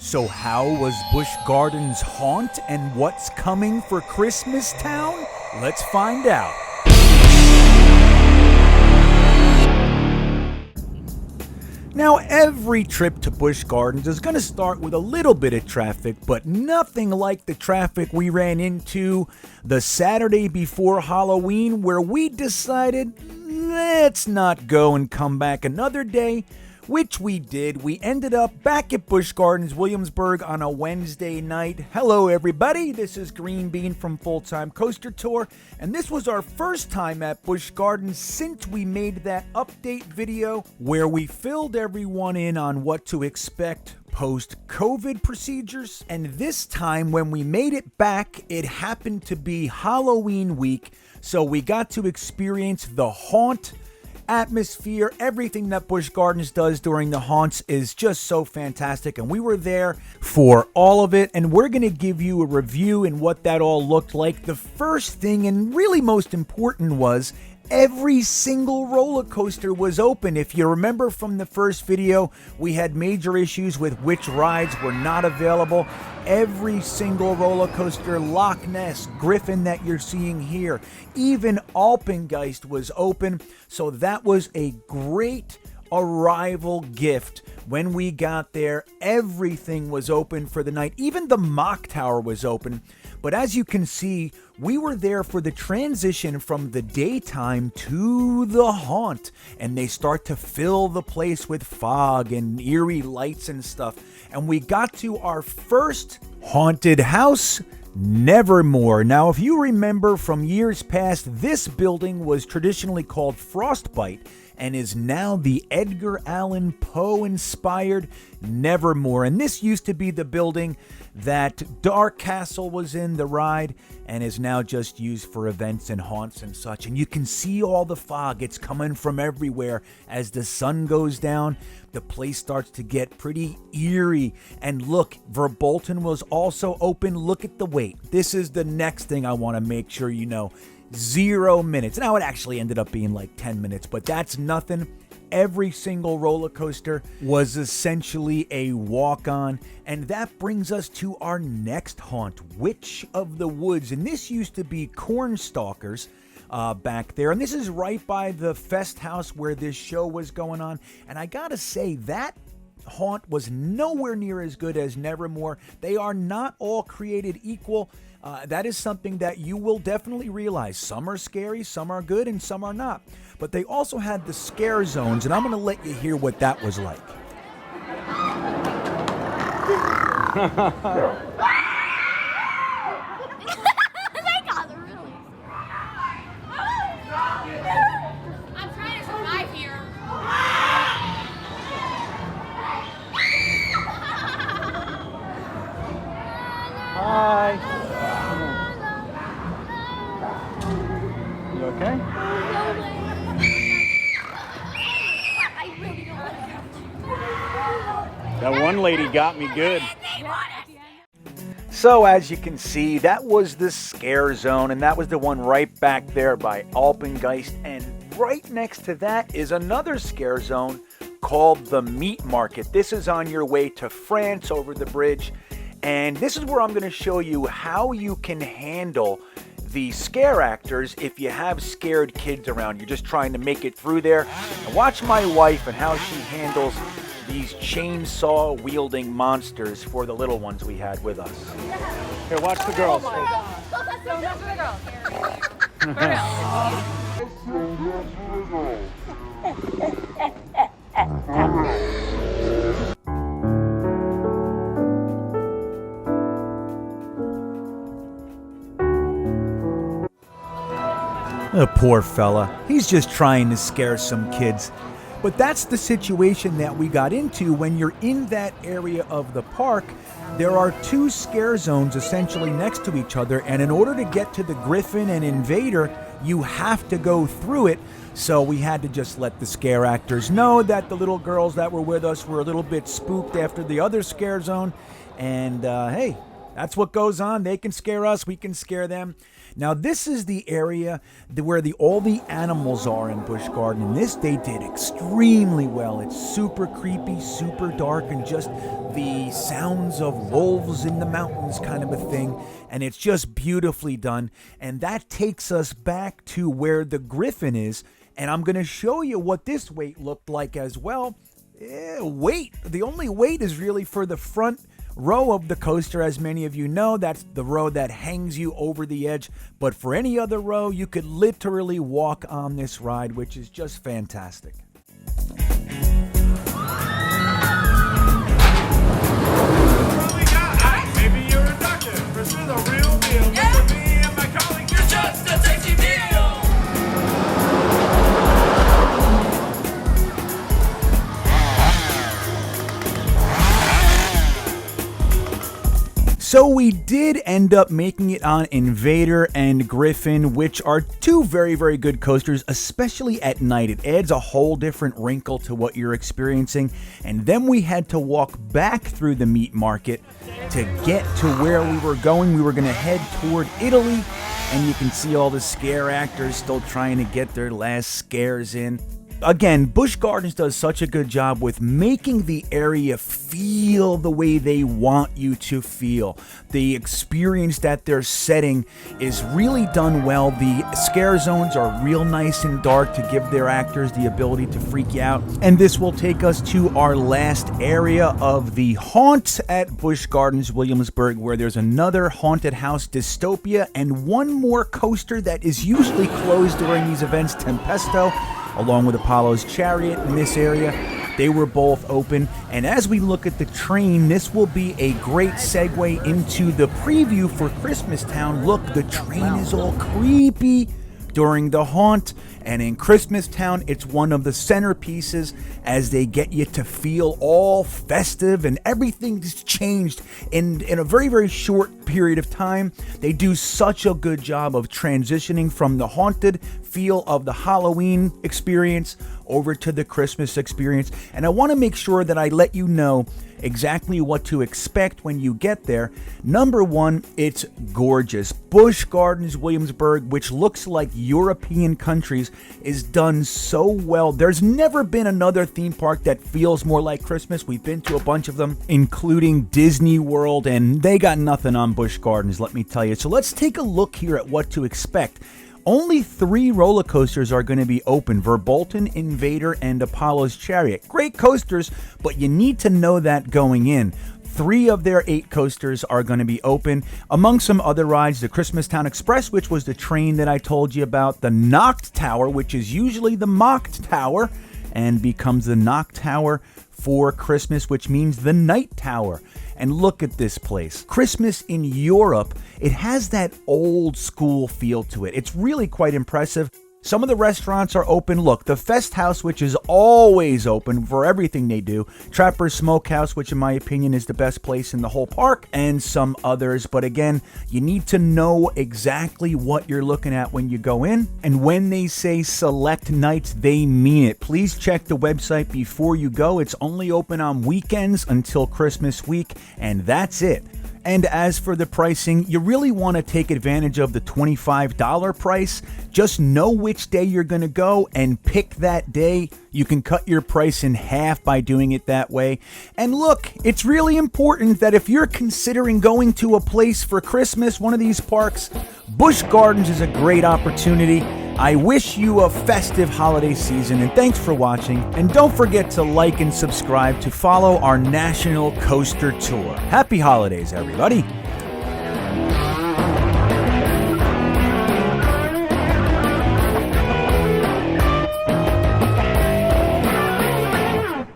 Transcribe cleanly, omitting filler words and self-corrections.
So how was Busch Gardens haunt and what's coming for Christmas Town? Let's find out. Now, every trip to Busch Gardens is going to start with a little bit of traffic, but nothing like the traffic we ran into the Saturday before Halloween, where we decided, let's not go and come back another day, which we did. We ended up back at Busch Gardens, Williamsburg on a Wednesday night. Hello, everybody. This is Greenbean from Full Time Coaster Tour, and this was our first time at Busch Gardens since we made that update video where we filled everyone in on what to expect post-COVID procedures. And this time when we made it back, it happened to be Halloween week, so we got to experience the haunt atmosphere. Everything that Busch Gardens does during the haunts is just so fantastic, and we were there for all of it, and we're going to give you a review and what that all looked like. The first thing, and really most important, was every single roller coaster was open. If you remember from the first video, we had major issues with which rides were not available. Every single roller coaster, Loch Ness, Griffin that you're seeing here, even Alpengeist was open. So that was a great arrival gift. When we got there, everything was open for the night. Even the Mock Tower was open. But as you can see, we were there for the transition from the daytime to the haunt. And they start to fill the place with fog and eerie lights and stuff. And we got to our first haunted house, Nevermore. Now, if you remember from years past, this building was traditionally called Frostbite and is now the Edgar Allan Poe inspired Nevermore. And this used to be the building that Dark Castle was in, the ride, and is now just used for events and haunts and such. And you can see all the fog. It's coming from everywhere. As the sun goes down, the place starts to get pretty eerie. And look, Verbolten was also open. Look at the wait. This is the next thing I want to make sure you know. 0 minutes. Now it actually ended up being like 10 minutes, but that's nothing. Every single roller coaster was essentially a walk-on. And that brings us to our next haunt, Witch of the Woods. And this used to be Cornstalkers back there. And this is right by the Fest House where this show was going on. And I gotta say, that haunt was nowhere near as good as Nevermore. They are not all created equal. That is something that you will definitely realize. Some are scary, some are good, and some are not. But they also had the scare zones, and I'm going to let you hear what that was like. I'm trying to survive here. Hi. You okay? That one lady got me good. So as you can see, that was the scare zone, and that was the one right back there by Alpengeist. And right next to that is another scare zone called the Meat Market. This is on your way to France over the bridge. And this is where I'm going to show you how you can handle the scare actors if you have scared kids around. You're just trying to make it through there. And watch my wife and how she handles these chainsaw wielding monsters for the little ones we had with us. Here, watch the girls. Don't mess with the girls. The poor fella. He's just trying to scare some kids. But that's the situation that we got into when you're in that area of the park. There are two scare zones essentially next to each other, and in order to get to the Griffin and Invader, you have to go through it. So we had to just let the scare actors know that the little girls that were with us were a little bit spooked after the other scare zone. And hey, That's what goes on. They can scare us, we can scare them. Now, this is the area where all the animals are in Busch Garden, and this they did extremely well. It's super creepy, super dark, and just the sounds of wolves in the mountains kind of a thing, and it's just beautifully done. And that takes us back to where the griffin is, and I'm going to show you what this wait looked like as well. The only wait is really for the front row of the coaster. As many of you know, that's the row that hangs you over the edge. But for any other row, you could literally walk on this ride, which is just fantastic. Maybe you're a doctor. This is a real deal. Look at me and my colleague. You're just a tasty meal. So we did end up making it on Invader and Griffin, which are two very, very good coasters, especially at night. It adds a whole different wrinkle to what you're experiencing. And then we had to walk back through the meat market to get to where we were going. We were going to head toward Italy, and you can see all the scare actors still trying to get their last scares in. Again, Busch Gardens does such a good job with making the area feel the way they want you to feel. The experience that they're setting is really done well. The scare zones are real nice and dark to give their actors the ability to freak you out. And this will take us to our last area of the haunt at Busch Gardens Williamsburg, where there's another haunted house dystopia and one more coaster that is usually closed during these events, Tempesto, along with Apollo's Chariot in this area. They were both open. And as we look at the train, this will be a great segue into the preview for Christmastown. Look, the train is all creepy during the haunt, and in Christmastown, it's one of the centerpieces as they get you to feel all festive, and everything's changed in a very, very short period of time. They do such a good job of transitioning from the haunted feel of the Halloween experience over to the Christmas experience. And I want to make sure that I let you know exactly what to expect when you get there. Number one, it's gorgeous. Busch Gardens Williamsburg, which looks like European countries, is done so well. There's never been another theme park that feels more like Christmas. We've been to a bunch of them, including Disney World, and they got nothing on Busch Gardens, let me tell you. So let's take a look here at what to expect. Only 3 roller coasters are going to be open: Verbolten, Invader, and Apollo's Chariot. Great coasters, but you need to know that going in. 3 of their 8 coasters are going to be open. Among some other rides, the Christmastown Express, which was the train that I told you about, the Knocked Tower, which is usually the Mocked Tower and becomes the Knocked Tower for Christmas, which means the Night Tower. And look at this place. Christmas in Europe, it has that old school feel to it. It's really quite impressive. Some of the restaurants are open. Look, the Fest House, which is always open for everything they do. Trapper's Smokehouse, which in my opinion is the best place in the whole park, and some others. But again, you need to know exactly what you're looking at when you go in. And when they say select nights, they mean it. Please check the website before you go. It's only open on weekends until Christmas week, and that's it. And as for the pricing, you really want to take advantage of the $25 price. Just know which day you're going to go and pick that day. You can cut your price in half by doing it that way. And look, it's really important that if you're considering going to a place for Christmas, one of these parks, Busch Gardens is a great opportunity. I wish you a festive holiday season, and thanks for watching. And don't forget to like and subscribe to follow our National Coaster Tour. Happy holidays, everybody.